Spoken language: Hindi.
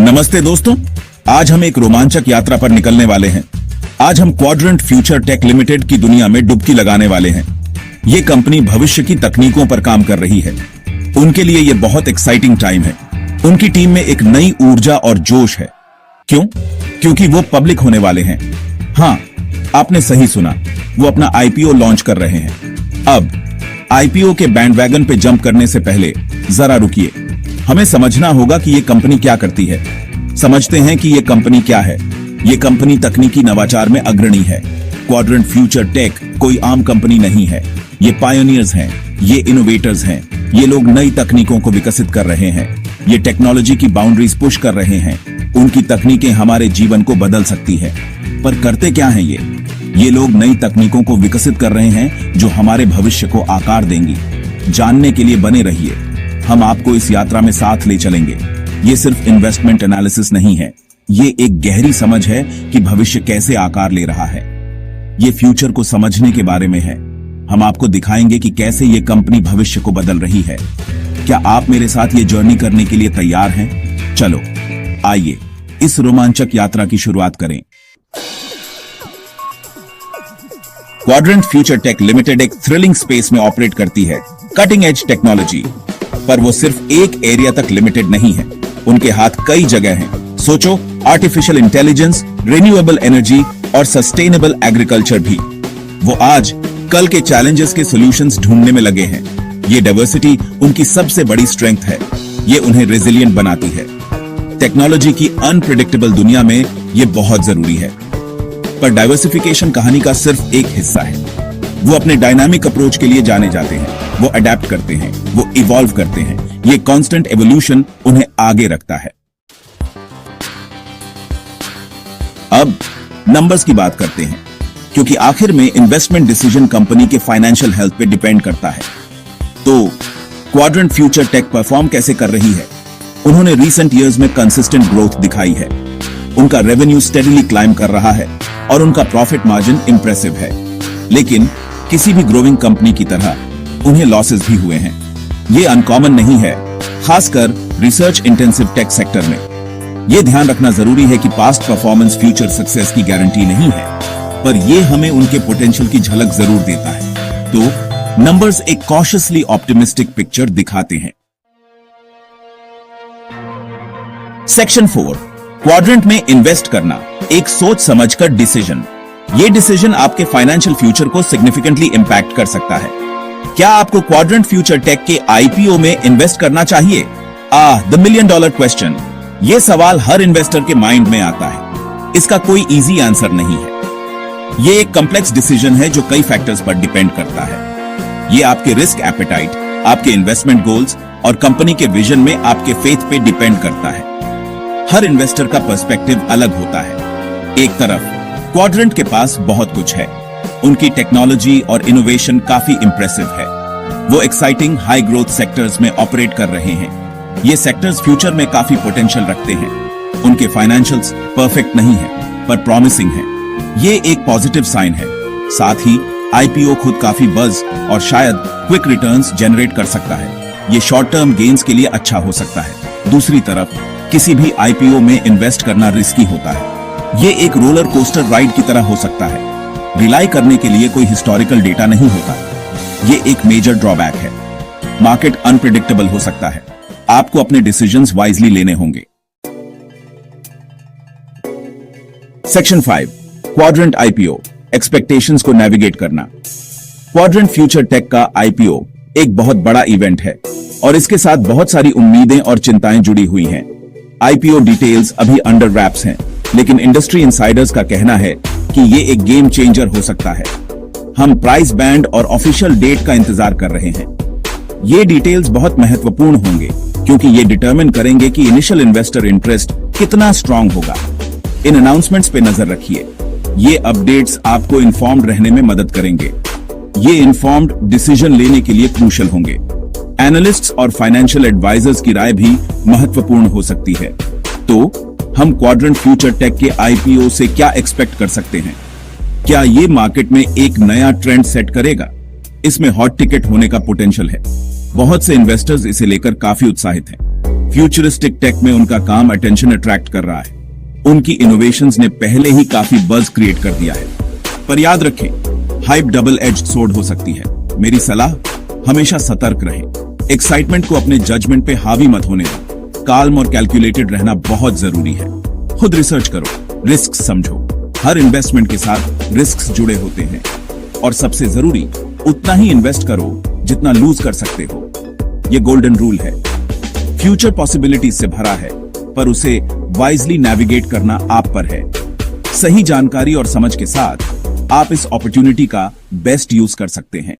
नमस्ते दोस्तों, आज हम एक रोमांचक यात्रा पर निकलने वाले हैं। आज हम क्वाड्रेंट फ्यूचर टेक लिमिटेड की दुनिया में डुबकी लगाने वाले हैं। ये कंपनी भविष्य की तकनीकों पर काम कर रही है। उनके लिए ये बहुत एक्साइटिंग टाइम है। उनकी टीम में एक नई ऊर्जा और जोश है। क्यों? क्योंकि वो पब्लिक होने वाले हैं। हाँ, आपने सही सुना, वो अपना आईपीओ लॉन्च कर रहे हैं। अब आईपीओ के बैंडवैगन पे जंप करने से पहले जरा रुकिए। हमें समझना होगा कि ये कंपनी क्या करती है। समझते हैं कि ये कंपनी क्या है। ये कंपनी तकनीकी नवाचार में अग्रणी है। क्वाड्रेंट फ्यूचर टेक कोई आम कंपनी नहीं है। ये पायोनियर्स हैं, ये इनोवेटर्स हैं। ये लोग नई तकनीकों को विकसित कर रहे हैं। ये टेक्नोलॉजी की बाउंड्रीज पुश कर रहे हैं। उनकी तकनीकें हमारे जीवन को बदल सकती है। पर करते क्या हैं ये लोग नई तकनीकों को विकसित कर रहे हैं जो हमारे भविष्य को आकार देंगी। जानने के लिए बने रहिए। हम आपको इस यात्रा में साथ ले चलेंगे। ये सिर्फ इन्वेस्टमेंट एनालिसिस नहीं है, ये एक गहरी समझ है कि भविष्य कैसे आकार ले रहा है। ये फ्यूचर को समझने के बारे में है। हम आपको दिखाएंगे कि कैसे ये कंपनी भविष्य को बदल रही है। क्या आप मेरे साथ ये जर्नी करने के लिए तैयार हैं? चलो आइए इस रोमांचक यात्रा की शुरुआत करें। क्वाड्रेंट फ्यूचर टेक लिमिटेड एक थ्रिलिंग स्पेस में ऑपरेट करती है, कटिंग एज टेक्नोलॉजी। पर वो सिर्फ एक एरिया तक लिमिटेड नहीं है। उनके हाथ कई जगह हैं। सोचो, आर्टिफिशियल इंटेलिजेंस, रिन्यूएबल एनर्जी और सस्टेनेबल एग्रीकल्चर भी। वो आज कल के चैलेंजेस के सॉल्यूशंस ढूंढने में लगे हैं। ये डाइवर्सिटी उनकी सबसे बड़ी स्ट्रेंथ है। ये उन्हें रेजिलिएंट बनाती है। टेक्नोलॉजी की अनप्रेडिक्टेबल दुनिया में ये बहुत जरूरी है। पर डाइवर्सिफिकेशन कहानी का सिर्फ एक हिस्सा है। वो अपने डायनामिक अप्रोच के लिए जाने जाते हैं। वो अडेप्ट करते हैं, वो इवॉल्व करते हैं। ये कांस्टेंट एवोल्यूशन उन्हें आगे रखता है। अब नंबर्स की बात करते हैं, क्योंकि आखिर में इन्वेस्टमेंट डिसीजन कंपनी के फाइनेंशियल हेल्थ पे डिपेंड करता है। तो क्वाड्रेंट फ्यूचर टेक परफॉर्म कैसे कर रही है? उन्होंने रीसेंट ईयर्स में कंसिस्टेंट ग्रोथ दिखाई है। उनका रेवेन्यू स्टेडीली क्लाइम कर रहा है और उनका प्रॉफिट मार्जिन इंप्रेसिव है। लेकिन किसी भी ग्रोइंग कंपनी की तरह उन्हें लॉसेस भी हुए हैं। ये अनकॉमन नहीं है, खासकर रिसर्च इंटेंसिव टेक सेक्टर में। ये ध्यान रखना जरूरी है कि पास्ट परफॉर्मेंस फ्यूचर सक्सेस की गारंटी नहीं है, पर ये हमें उनके पोटेंशियल की झलक जरूर देता है। तो नंबर्स एक कॉशियसली ऑप्टिमिस्टिक पिक्चर दिखाते हैं। सेक्शन 4, क्वाड्रेंट में इन्वेस्ट करना एक सोच समझकर डिसीजन। ये डिसीजन आपके फाइनेंशियल फ्यूचर को सिग्निफिकेंटली इंपैक्ट कर सकता है। क्या आपको क्वाड्रेंट फ्यूचर टेक के आईपीओ में इन्वेस्ट करना चाहिए? The $1 million question. ये सवाल हर इन्वेस्टर के माइंड में आता है। इसका कोई इजी आंसर नहीं है। ये एक कॉम्प्लेक्स डिसीजन है जो कई फैक्टर्स पर डिपेंड करता है। ये आपके रिस्क एपेटाइट, आपके इन्वेस्टमेंट गोल्स और कंपनी के विजन में आपके फेथ पे डिपेंड करता है। हर इन्वेस्टर का पर्सपेक्टिव अलग होता है। एक तरफ क्वाड्रेंट के पास बहुत कुछ है। उनकी टेक्नोलॉजी और इनोवेशन काफी इंप्रेसिव है। वो एक्साइटिंग हाई ग्रोथ सेक्टर्स में ऑपरेट कर रहे हैं। ये सेक्टर्स फ्यूचर में काफी पोटेंशियल रखते हैं। उनके फाइनेंशियल्स परफेक्ट नहीं है, पर प्रॉमिसिंग है। ये एक पॉजिटिव साइन है। साथ ही आईपीओ खुद काफी बज और शायद क्विक रिटर्न्स जनरेट कर सकता है। ये शॉर्ट टर्म गेन्स के लिए अच्छा हो सकता है। दूसरी तरफ किसी भी आईपीओ में इन्वेस्ट करना रिस्की होता है। ये एक रोलर कोस्टर राइड की तरह हो सकता है। रिलाई करने के लिए कोई हिस्टोरिकल डेटा नहीं होता। ये एक मेजर ड्रॉबैक है। मार्केट अनप्रेडिक्टेबल हो सकता है। आपको अपने डिसीजंस वाइजली लेने होंगे। सेक्शन 5, क्वाड्रेंट आईपीओ, एक्सपेक्टेशंस को नेविगेट करना। क्वाड्रेंट फ्यूचर टेक का आईपीओ एक बहुत बड़ा इवेंट है और इसके साथ बहुत सारी उम्मीदें और चिंताएं जुड़ी हुई हैं। आईपीओ डिटेल्स अभी अंडर रैप्स हैं, लेकिन इंडस्ट्री इनसाइडर्स का कहना है कि ये एक गेम चेंजर हो सकता है। हम प्राइस बैंड और ऑफिशियल डेट का इंतजार कर रहे हैं। ये डिटेल्स बहुत महत्वपूर्ण होंगे, क्योंकि ये डिटरमिन करेंगे कि इनिशियल इन्वेस्टर इंटरेस्ट कितना स्ट्रांग होगा। इन अनाउंसमेंट्स पे नजर रखिए। ये अपडेट्स आपको इन्फॉर्म्ड रहने में मदद करेंगे। ये इन्फॉर्म्ड डिसीजन लेने के लिए क्रूशियल होंगे। एनालिस्ट्स और फाइनेंशियल एडवाइजर्स की राय भी महत्वपूर्ण हो सकती है। तो हम क्वाड्रेंट फ्यूचर टेक के आईपीओ से क्या एक्सपेक्ट कर सकते हैं? क्या ये मार्केट में एक नया ट्रेंड सेट करेगा? इसमें हॉट टिकट होने का पोटेंशियल है। बहुत से इन्वेस्टर्स इसे लेकर काफी उत्साहित हैं। फ्यूचरिस्टिक टेक में उनका काम अटेंशन अट्रैक्ट कर रहा है। उनकी इनोवेशंस ने पहले ही काफी बज़ क्रिएट कर दिया है। पर याद रखें, हाइप डबल एज्ड सोर्ड हो सकती है। मेरी सलाह, हमेशा सतर्क रहें। एक्साइटमेंट को अपने जजमेंट पे हावी मत होने दो। काल्म और कैलकुलेटेड रहना बहुत जरूरी है। खुद रिसर्च करो, रिस्क समझो। हर इन्वेस्टमेंट के साथ रिस्क जुड़े होते हैं और सबसे जरूरी, उतना ही इन्वेस्ट करो जितना लूज कर सकते हो। ये गोल्डन रूल है। फ्यूचर पॉसिबिलिटीज से भरा है, पर उसे वाइजली नेविगेट करना आप पर है। सही जानकारी और समझ के साथ आप इस अपॉर्चुनिटी का बेस्ट यूज कर सकते हैं।